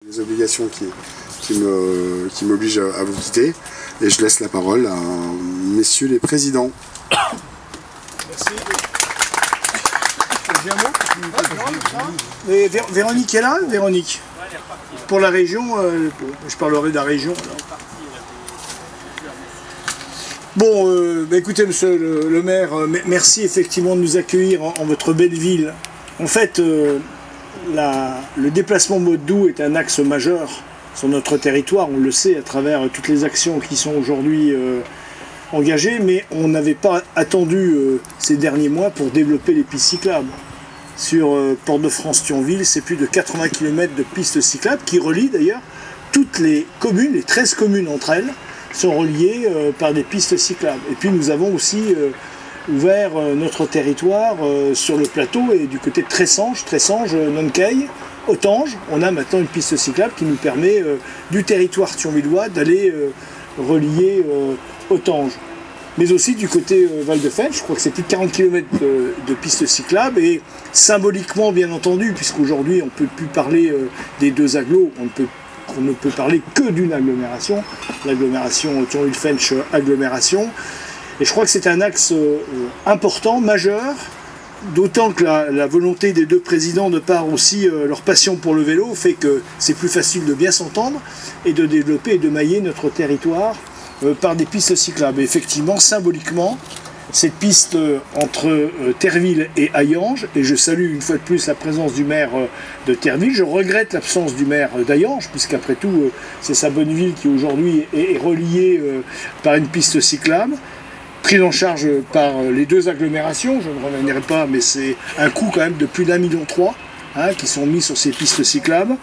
Des obligations qui m'obligent à vous quitter et je laisse la parole à messieurs les présidents. Merci. Et Véronique est là, Véronique? Pour la région, je parlerai de la région. Bon, écoutez, monsieur le maire, merci effectivement de nous accueillir en votre belle ville. En fait, le déplacement Motte-Doux est un axe majeur sur notre territoire, on le sait à travers toutes les actions qui sont aujourd'hui engagées, mais on n'avait pas attendu ces derniers mois pour développer les pistes cyclables. Sur Port-de-France-Thionville, c'est plus de 80 km de pistes cyclables qui relient d'ailleurs toutes les communes, les 13 communes entre elles, sont reliées par des pistes cyclables. Et puis nous avons aussi ouvert notre territoire sur le plateau et du côté de Tressange, Noncay, Autange, on a maintenant une piste cyclable qui nous permet du territoire thionvillois d'aller relier Autange. Mais aussi du côté Val-de-Fensch, je crois que c'est plus de 40 km de pistes cyclables et symboliquement bien entendu, puisqu'aujourd'hui on ne peut plus parler des deux agglos, on ne peut parler que d'une agglomération, l'agglomération Thionville-Fensch agglomération. Et je crois que c'est un axe important, majeur, d'autant que la volonté des deux présidents, de par aussi leur passion pour le vélo, fait que c'est plus facile de bien s'entendre et de développer et de mailler notre territoire par des pistes cyclables. Et effectivement, symboliquement, cette piste entre Terville et Hayange, et je salue une fois de plus la présence du maire de Terville, je regrette l'absence du maire d'Hayange, puisqu'après tout, c'est sa bonne ville qui aujourd'hui est reliée par une piste cyclable, prise en charge par les deux agglomérations, je ne reviendrai pas, mais c'est un coût quand même de plus d'1,3 million qui sont mis sur ces pistes cyclables.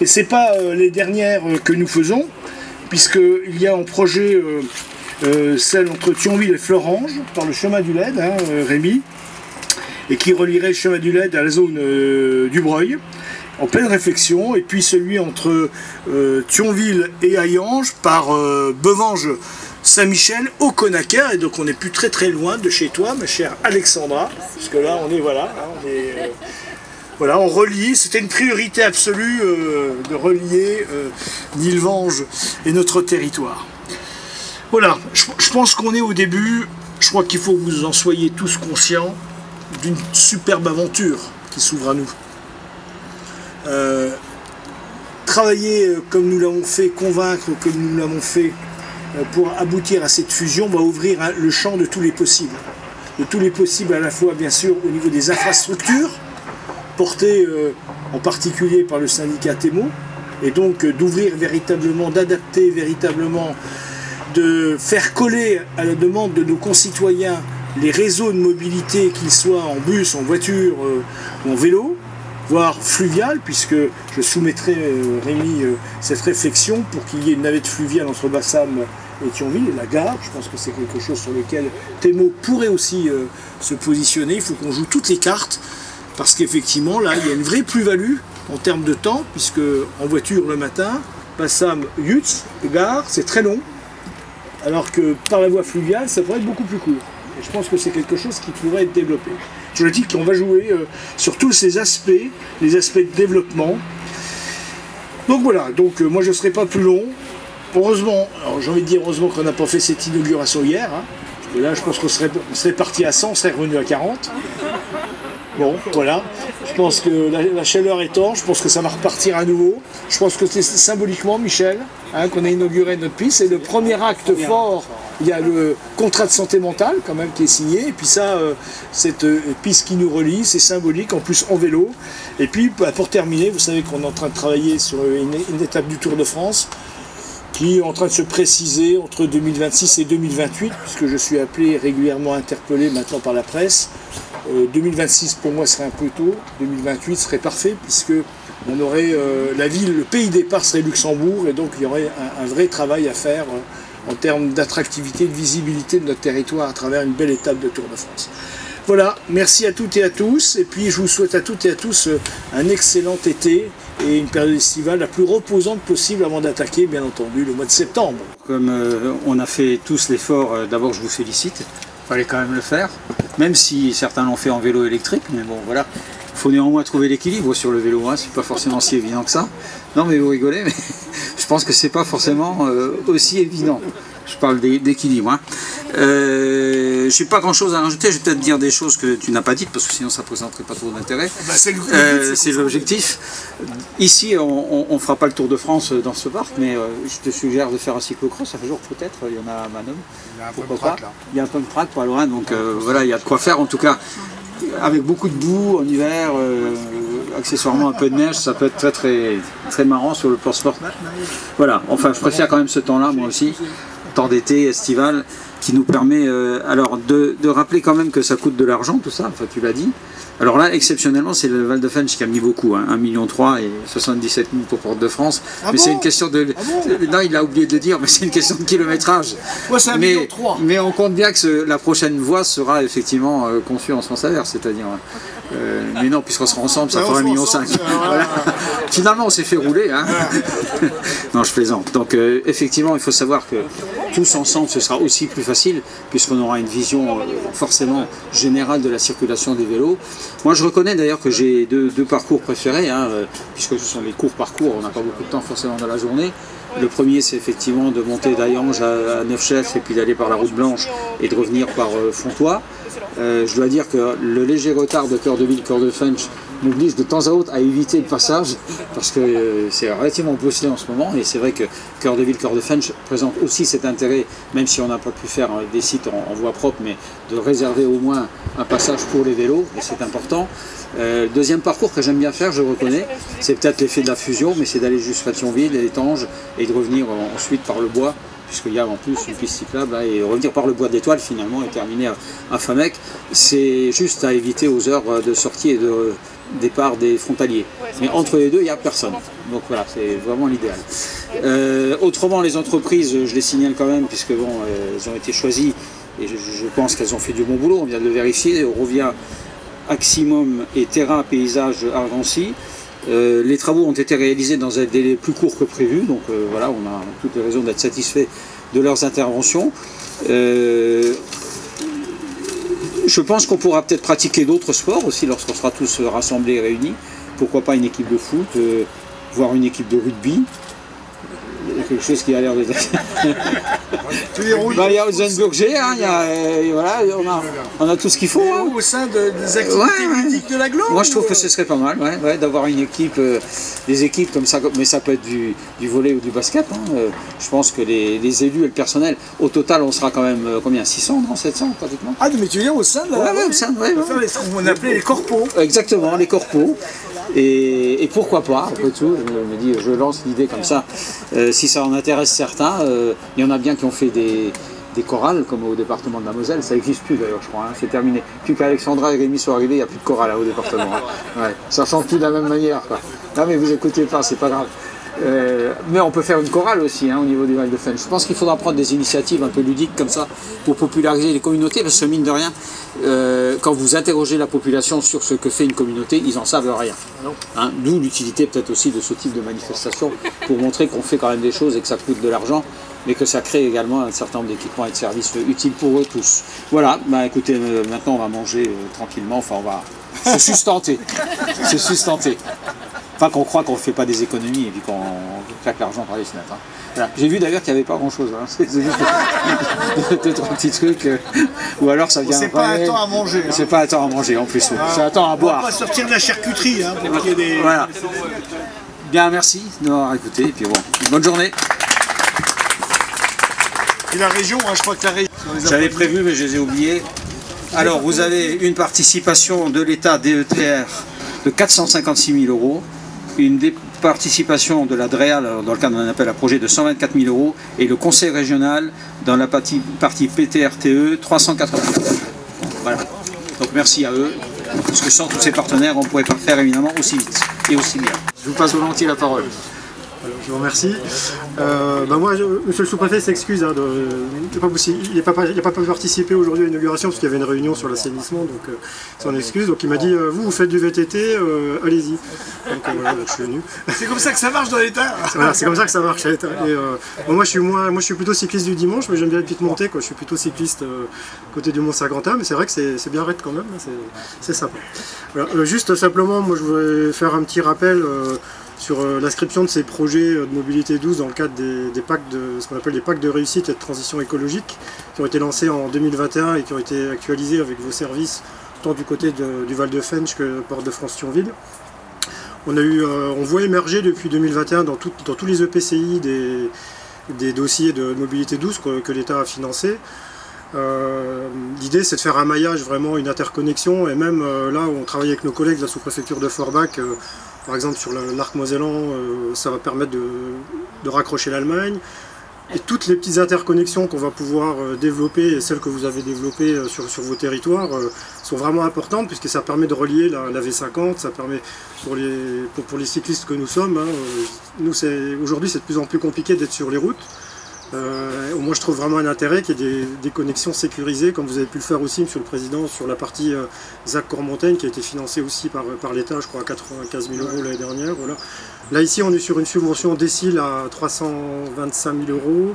Et ce n'est pas les dernières que nous faisons, puisqu'il y a en projet celle entre Thionville et Florange, par le chemin du Led, Rémi, et qui relierait le chemin du Led à la zone du Breuil, en pleine réflexion, et puis celui entre Thionville et Hayange par Bevange Saint-Michel au Conaquer, et donc on n'est plus très loin de chez toi, ma chère Alexandra, parce que là on est, voilà, on relie, c'était une priorité absolue de relier Nilvange et notre territoire. Voilà, je pense qu'on est au début, je crois qu'il faut que vous en soyez tous conscients d'une superbe aventure qui s'ouvre à nous. Travailler comme nous l'avons fait, convaincre comme nous l'avons fait, pour aboutir à cette fusion, va ouvrir le champ de tous les possibles. De tous les possibles à la fois, bien sûr, au niveau des infrastructures, portées en particulier par le syndicat TEMO, et donc d'ouvrir véritablement, d'adapter véritablement, de faire coller à la demande de nos concitoyens les réseaux de mobilité, qu'ils soient en bus, en voiture ou en vélo, voire fluvial, puisque je soumettrai, Rémi, cette réflexion pour qu'il y ait une navette fluviale entre Bassam et Thionville, et la gare. Je pense que c'est quelque chose sur lequel TEMO pourrait aussi se positionner. Il faut qu'on joue toutes les cartes, parce qu'effectivement, là, il y a une vraie plus-value en termes de temps, puisque en voiture le matin, Bassam-Yutz, gare, c'est très long, alors que par la voie fluviale, ça pourrait être beaucoup plus court. Et je pense que c'est quelque chose qui pourrait être développé. Je le dis qu'on va jouer sur tous ces aspects, les aspects de développement. Donc voilà, moi je ne serai pas plus long. Heureusement, j'ai envie de dire heureusement qu'on n'a pas fait cette inauguration hier. Parce que là, je pense qu'on serait parti à 100, on serait revenu à 40. Bon, voilà. Je pense que la chaleur étant, je pense que ça va repartir à nouveau. Je pense que c'est symboliquement, Michel, qu'on a inauguré notre piste. C'est le premier acte fort. Il y a le contrat de santé mentale quand même qui est signé. Et puis ça, cette piste qui nous relie, c'est symbolique, en plus en vélo. Et puis pour terminer, vous savez qu'on est en train de travailler sur une étape du Tour de France qui est en train de se préciser entre 2026 et 2028, puisque je suis appelé régulièrement interpellé maintenant par la presse. 2026 pour moi serait un peu tôt, 2028 serait parfait, puisque on aurait la ville, le pays départ serait Luxembourg, et donc il y aurait un vrai travail à faire en termes d'attractivité, de visibilité de notre territoire à travers une belle étape de Tour de France. Voilà, merci à toutes et à tous, et puis je vous souhaite à toutes et à tous un excellent été et une période estivale la plus reposante possible avant d'attaquer, bien entendu, le mois de septembre. Comme on a fait tous l'effort, d'abord je vous félicite, il fallait quand même le faire, même si certains l'ont fait en vélo électrique, mais bon voilà. faut néanmoins trouver l'équilibre sur le vélo, hein. C'est pas forcément si évident que ça. Non mais vous rigolez, mais je pense que c'est pas forcément aussi évident. Je parle d'équilibre. Hein. Je n'ai pas grand chose à rajouter, je vais peut-être dire des choses que tu n'as pas dites, parce que sinon ça ne présenterait pas trop d'intérêt. C'est l'objectif. Ici, on ne fera pas le Tour de France dans ce parc, mais je te suggère de faire un cyclocross un jour peut-être, il y en a à Manom. Pourquoi pas. Il y a un pump track pas loin, donc voilà, il y a de quoi faire en tout cas. Avec beaucoup de boue en hiver, accessoirement un peu de neige, ça peut être très marrant sur le plan sport. Voilà, enfin je préfère quand même ce temps-là, moi aussi, temps d'été, estival, qui nous permet alors de rappeler quand même que ça coûte de l'argent tout ça, enfin tu l'as dit. Alors là, exceptionnellement, c'est le Val de Fensch qui a mis beaucoup, hein, 1,3 million et 77 000 pour Porte de France. Ah mais bon, c'est une question de... Ah bon, non, il a oublié de le dire, mais c'est une question de kilométrage. Ouais, c'est 1,3 million. Mais on compte bien que la prochaine voie sera effectivement conçue en sens inverse, c'est-à-dire... mais non, puisqu'on sera ensemble, ça fera 1,5 million. Voilà. Finalement, on s'est fait rouler. Hein. Non, je plaisante. Donc, effectivement, il faut savoir que tous ensemble, ce sera aussi plus facile, puisqu'on aura une vision forcément générale de la circulation des vélos. Moi, je reconnais d'ailleurs que j'ai deux parcours préférés, hein, puisque ce sont les courts parcours, on n'a pas beaucoup de temps forcément dans la journée. Le premier, c'est effectivement de monter d'Ayange à Neufchâteau et puis d'aller par la route blanche et de revenir par Fontois. Je dois dire que le léger retard de Cœur de Ville, Cœur de Fensch m'oblige de temps à autre à éviter le passage parce que c'est relativement bossé en ce moment et c'est vrai que Cœur de Ville, Cœur de Fensch présente aussi cet intérêt, même si on n'a pas pu faire des sites en voie propre, mais de réserver au moins un passage pour les vélos, et c'est important. Le deuxième parcours que j'aime bien faire, je reconnais, c'est peut-être l'effet de la fusion, mais c'est d'aller jusqu'à Thionville et Étanges et de revenir ensuite par le bois, puisqu'il y a en plus une piste cyclable, là, et revenir par le bois d'Étoile finalement et terminer à Famec. C'est juste à éviter aux heures de sortie et de départ des frontaliers. Mais entre les deux, il n'y a personne. Donc voilà, c'est vraiment l'idéal. Autrement, les entreprises, je les signale quand même, puisque bon, elles ont été choisies, et je pense qu'elles ont fait du bon boulot, on vient de le vérifier. On revient Aximum et Terra Paysage Argancy. Les travaux ont été réalisés dans un délai plus court que prévu, donc voilà, on a toutes les raisons d'être satisfaits de leurs interventions. Je pense qu'on pourra peut-être pratiquer d'autres sports aussi lorsqu'on sera tous rassemblés et réunis. Pourquoi pas une équipe de foot, voire une équipe de rugby. Il y a quelque chose qui a l'air de... Il y a Ozenburger, hein, voilà, on a tout ce qu'il faut. Hein. Au sein des activités ludiques de l'agglo. Moi je trouve que ce serait pas mal, d'avoir une équipe, des équipes comme ça, mais ça peut être du volley ou du basket. Hein. Je pense que les élus et le personnel, au total on sera quand même, combien, 600, non, 700 pratiquement. Ah mais tu veux dire au sein de la... Ouais, au sein, on va faire on appelait les corpos. Exactement, les corpos. Et pourquoi pas, après tout, je me dis, je lance l'idée comme ça, si ça en intéresse certains, il y en a bien qui ont fait des chorales, comme au département de la Moselle, ça n'existe plus d'ailleurs je crois, hein, c'est terminé. Plus qu'Alexandra et Rémi sont arrivés, il n'y a plus de chorale au département. Hein. Ouais, ça chante plus de la même manière. Quoi. Non mais vous écoutez pas, c'est pas grave. Mais on peut faire une chorale aussi hein, au niveau du Val de Fensch. Je pense qu'il faudra prendre des initiatives un peu ludiques comme ça pour populariser les communautés, parce que mine de rien, quand vous interrogez la population sur ce que fait une communauté, ils n'en savent rien. Hein, d'où l'utilité peut-être aussi de ce type de manifestation pour montrer qu'on fait quand même des choses et que ça coûte de l'argent, mais que ça crée également un certain nombre d'équipements et de services utiles pour eux tous. Voilà, bah écoutez, maintenant on va manger tranquillement, enfin on va se sustenter. Se sustenter. Enfin qu'on croit qu'on ne fait pas des économies et puis qu'on claque l'argent par les fenêtres. Hein. Voilà. J'ai vu d'ailleurs qu'il n'y avait pas grand chose. Hein. C'est juste peut-être un petit truc. Ou alors ça vient. C'est pas un temps à manger. Hein. C'est pas un temps à manger en plus. C'est un temps à boire. On va pas sortir de la charcuterie. Hein, pour qu'il y ait des... Voilà. Bien, merci de m'avoir écouté. Et puis bon, bonne journée. Et la région, hein, je crois que la région. J'avais prévu, mais je les ai oubliés. Alors, vous avez une participation de l'État DETR de 456 000 €, une participation de la DREAL dans le cadre d'un appel à projet de 124 000 € et le conseil régional dans la partie PTRTE 380 000 €. Voilà. Donc merci à eux, parce que sans tous ces partenaires, on ne pourrait pas faire évidemment aussi vite et aussi bien. Je vous passe volontiers la parole. Alors, je vous remercie. Moi, monsieur le sous-préfet s'excuse, hein, il n'a pas pu participer aujourd'hui à l'inauguration parce qu'il y avait une réunion sur l'assainissement, donc s'en excuse. Donc il m'a dit, vous faites du VTT, allez-y. Donc voilà, donc, je suis venu. C'est comme ça que ça marche dans l'État. Voilà, c'est comme ça que ça marche à l'État. Moi, je suis plutôt cycliste du dimanche, mais j'aime bien les petites montées, quoi. Je suis plutôt cycliste côté du Mont-Saint-Quentin, mais c'est vrai que c'est bien raide quand même, c'est sympa. Voilà. Juste simplement, moi je voudrais faire un petit rappel sur l'inscription de ces projets de mobilité douce dans le cadre des pactes ce qu'on appelle les pactes de réussite et de transition écologique qui ont été lancés en 2021 et qui ont été actualisés avec vos services tant du côté du Val de Fensch que Porte de France-Thionville. On voit émerger depuis 2021 dans tous les EPCI des dossiers de mobilité douce que l'État a financés. L'idée c'est de faire un maillage, vraiment une interconnexion, et même là on travaille avec nos collègues de la sous-préfecture de Forbach, par exemple sur l'arc mosellan, ça va permettre de raccrocher l'Allemagne, et toutes les petites interconnexions qu'on va pouvoir développer, et celles que vous avez développées sur vos territoires, sont vraiment importantes puisque ça permet de relier la V50, ça permet pour les cyclistes que nous sommes, hein, aujourd'hui c'est de plus en plus compliqué d'être sur les routes. Moi je trouve vraiment un intérêt qu'il y ait des connexions sécurisées, comme vous avez pu le faire aussi, Monsieur le Président, sur la partie Zac-Cormontaine qui a été financée aussi par l'État, je crois à 95 000 € l'année dernière. Voilà. Là ici on est sur une subvention décile à 325 000 €.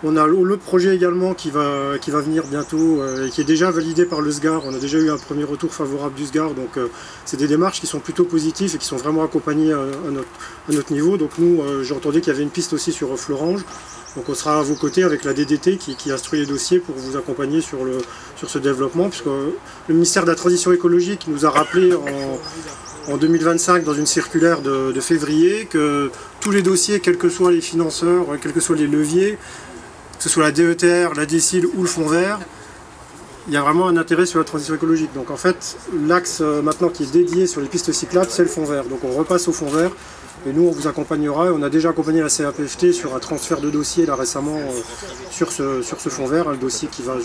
On a l'autre projet également qui va venir bientôt et qui est déjà validé par le SGAR. On a déjà eu un premier retour favorable du SGAR, donc c'est des démarches qui sont plutôt positives et qui sont vraiment accompagnées à notre niveau. Donc nous, j'ai entendu qu'il y avait une piste aussi sur Florange, donc on sera à vos côtés avec la DDT qui instruit les dossiers pour vous accompagner sur ce développement, puisque le ministère de la Transition écologique nous a rappelé en 2025 dans une circulaire de février que tous les dossiers, quels que soient les financeurs, quels que soient les leviers, que ce soit la DETR, la DSIL ou le Fonds vert, il y a vraiment un intérêt sur la transition écologique. Donc en fait, l'axe maintenant qui est dédié sur les pistes cyclables, c'est le Fonds vert. Donc on repasse au Fonds vert et nous on vous accompagnera. Et on a déjà accompagné la CAPFT sur un transfert de dossier là récemment sur ce Fonds vert, le dossier qui va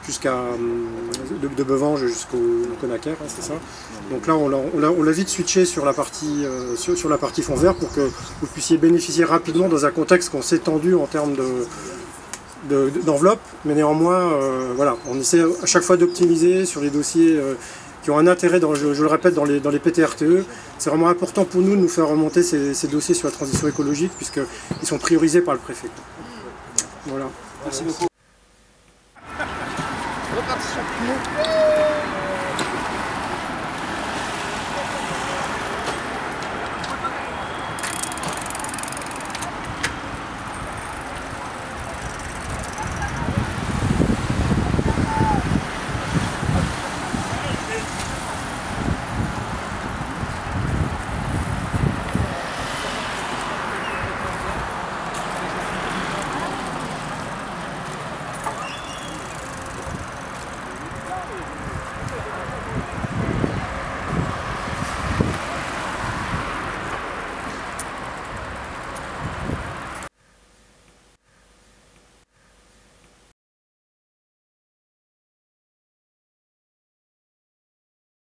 jusqu'à de Bevange jusqu'au Conaquer, hein, c'est ça. Donc là on l'a vite switché sur la partie Fonds vert pour que vous puissiez bénéficier rapidement dans un contexte qu'on s'est tendu en termes d'enveloppe, mais néanmoins voilà, on essaie à chaque fois d'optimiser sur les dossiers qui ont un intérêt, je le répète, dans les PTRTE. C'est vraiment important pour nous de nous faire remonter ces dossiers sur la transition écologique puisqu'ils sont priorisés par le préfet. Voilà, merci beaucoup.